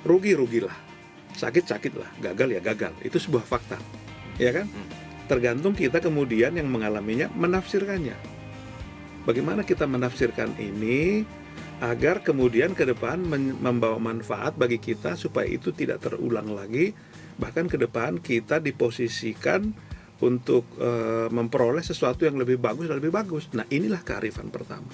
rugi-rugilah, sakit-sakitlah, gagal ya gagal. Itu sebuah fakta, ya kan? Tergantung kita kemudian yang mengalaminya menafsirkannya. Bagaimana kita menafsirkan ini agar kemudian ke depan membawa manfaat bagi kita supaya itu tidak terulang lagi, bahkan ke depan kita diposisikan untuk memperoleh sesuatu yang lebih bagus dan lebih bagus. Nah, inilah kearifan pertama.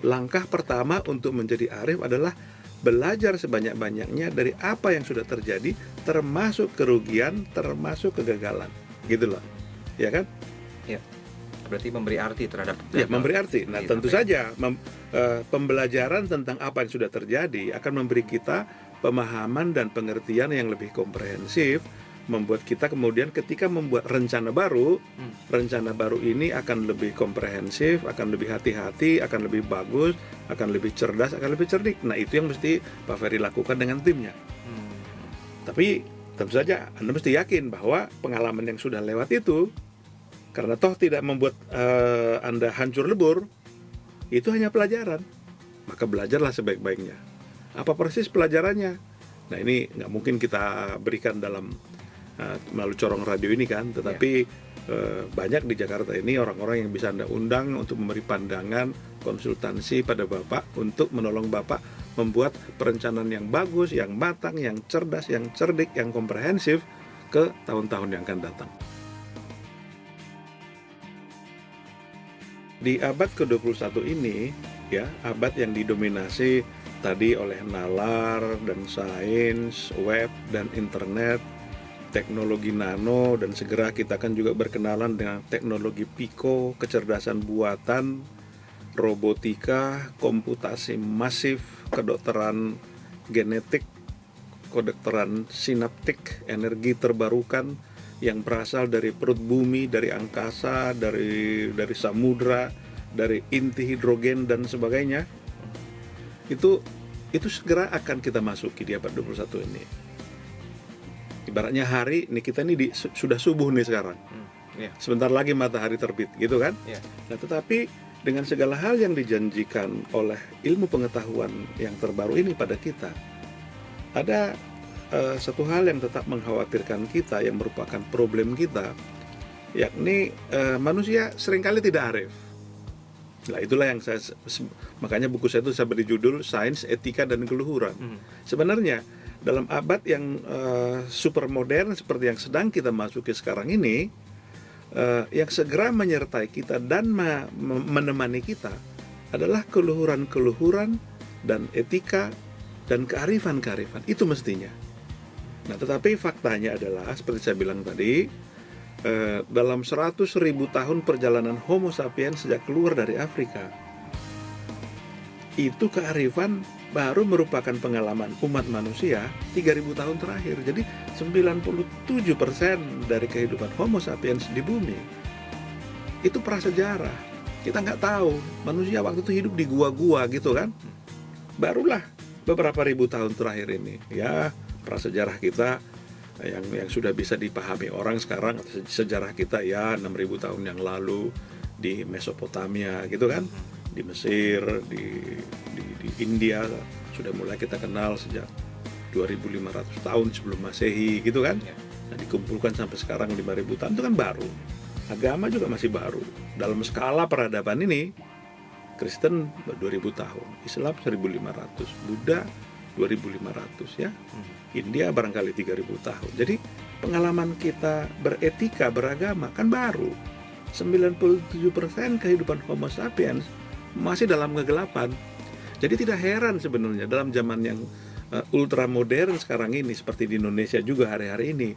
Langkah pertama untuk menjadi arif adalah belajar sebanyak-banyaknya dari apa yang sudah terjadi, termasuk kerugian, termasuk kegagalan. Gitu loh. Ya kan? Ya. Berarti memberi arti terhadap Ya, memberi arti. Nah, tentu saja pembelajaran tentang apa yang sudah terjadi akan memberi kita pemahaman dan pengertian yang lebih komprehensif, membuat kita kemudian ketika membuat rencana baru ini akan lebih komprehensif, akan lebih hati-hati, akan lebih bagus, akan lebih cerdas, akan lebih cerdik. Nah, itu yang mesti Pak Ferry lakukan dengan timnya. Tapi tentu saja Anda mesti yakin bahwa pengalaman yang sudah lewat itu, karena toh tidak membuat Anda hancur lebur, itu hanya pelajaran. Maka belajarlah sebaik-baiknya. Apa persis pelajarannya? Nah, ini nggak mungkin kita berikan dalam melalui corong radio ini kan, tetapi banyak di Jakarta ini orang-orang yang bisa Anda undang untuk memberi pandangan, konsultansi pada Bapak untuk menolong Bapak membuat perencanaan yang bagus, yang matang, yang cerdas, yang cerdik, yang komprehensif ke tahun-tahun yang akan datang. Di abad ke-21 ini, ya, abad yang didominasi tadi oleh nalar dan sains, web dan internet, teknologi nano, dan segera kita akan juga berkenalan dengan teknologi pico, kecerdasan buatan, robotika, komputasi masif, kedokteran genetik, kedokteran sinaptik, energi terbarukan yang berasal dari perut bumi, dari angkasa, dari samudra, dari inti hidrogen dan sebagainya. Itu segera akan kita masuki di abad 21 ini. Ibaratnya hari ini kita ini sudah subuh nih sekarang. Sebentar lagi matahari terbit, gitu kan? Nah, tetapi dengan segala hal yang dijanjikan oleh ilmu pengetahuan yang terbaru ini pada kita, ada satu hal yang tetap mengkhawatirkan kita, yang merupakan problem kita, yakni manusia seringkali tidak arif. Nah, itulah yang makanya buku saya itu saya beri judul Sains, Etika, dan Keluhuran. Sebenarnya dalam abad yang super modern seperti yang sedang kita masuki sekarang ini, yang segera menyertai kita dan menemani kita adalah keluhuran-keluhuran dan etika dan kearifan-kearifan. Itu mestinya. Nah, tetapi faktanya adalah seperti saya bilang tadi, dalam 100.000 tahun perjalanan Homo sapiens sejak keluar dari Afrika, itu kearifan baru merupakan pengalaman umat manusia 3.000 tahun terakhir. Jadi 97% dari kehidupan Homo sapiens di bumi itu prasejarah. Kita nggak tahu manusia waktu itu hidup di gua-gua gitu kan. Barulah beberapa ribu tahun terakhir ini, ya, prasejarah kita yang sudah bisa dipahami orang sekarang. Sejarah kita ya 6.000 tahun yang lalu di Mesopotamia gitu kan, di Mesir, di India sudah mulai kita kenal sejak 2.500 tahun sebelum Masehi gitu kan. Nah, dikumpulkan sampai sekarang 5.000 tahun, itu kan baru. Agama juga masih baru. Dalam skala peradaban ini, Kristen 2.000 tahun, Islam 1.500, Buddha 2.500 ya. India barangkali 3.000 tahun. Jadi pengalaman kita beretika, beragama kan baru. 97% kehidupan Homo sapiens masih dalam kegelapan. Jadi tidak heran sebenarnya dalam zaman yang ultra modern sekarang ini, seperti di Indonesia juga hari-hari ini,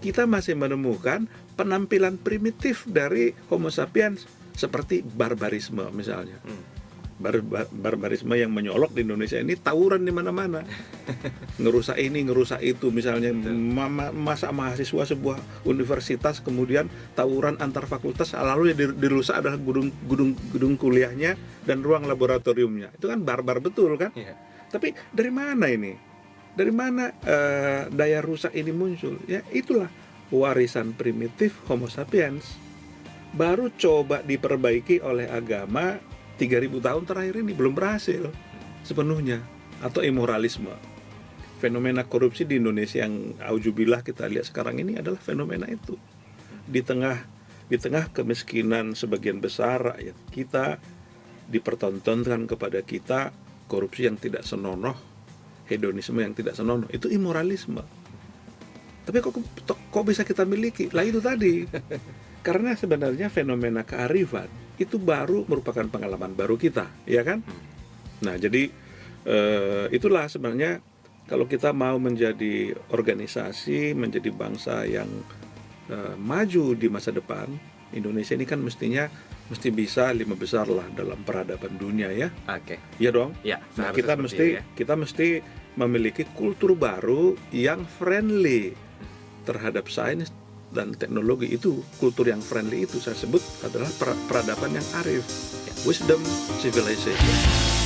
kita masih menemukan penampilan primitif dari Homo sapiens seperti barbarisme misalnya. Barbarisme yang menyolok di Indonesia ini, tawuran di mana-mana, ngerusak ini, ngerusak itu, misalnya masa mahasiswa sebuah universitas kemudian tawuran antar fakultas, lalu yang dirusak adalah gedung kuliahnya dan ruang laboratoriumnya. Itu kan barbar betul kan? Tapi dari mana ini? Dari mana daya rusak ini muncul? Ya, itulah warisan primitif Homo sapiens, baru coba diperbaiki oleh agama 3.000 tahun terakhir ini, belum berhasil sepenuhnya, atau immoralisme. fenomena korupsi di Indonesia yang auzubillah kita lihat sekarang ini adalah fenomena itu. Di tengah kemiskinan sebagian besar rakyat kita, dipertontonkan kepada kita korupsi yang tidak senonoh, hedonisme yang tidak senonoh, itu imoralisme. Tapi kok bisa kita miliki? Lah itu tadi. Karena sebenarnya fenomena kearifan itu baru merupakan pengalaman baru kita, ya kan? Nah, jadi itulah sebenarnya kalau kita mau menjadi organisasi, menjadi bangsa yang maju di masa depan, Indonesia ini kan mesti bisa 5 besar lah dalam peradaban dunia, ya. Oke. Iya dong. Ya, Nah, seharusnya seperti itu, ya. kita mesti memiliki kultur baru yang friendly terhadap sains dan teknologi. Itu kultur yang friendly itu saya sebut adalah peradaban yang arif, wisdom civilization.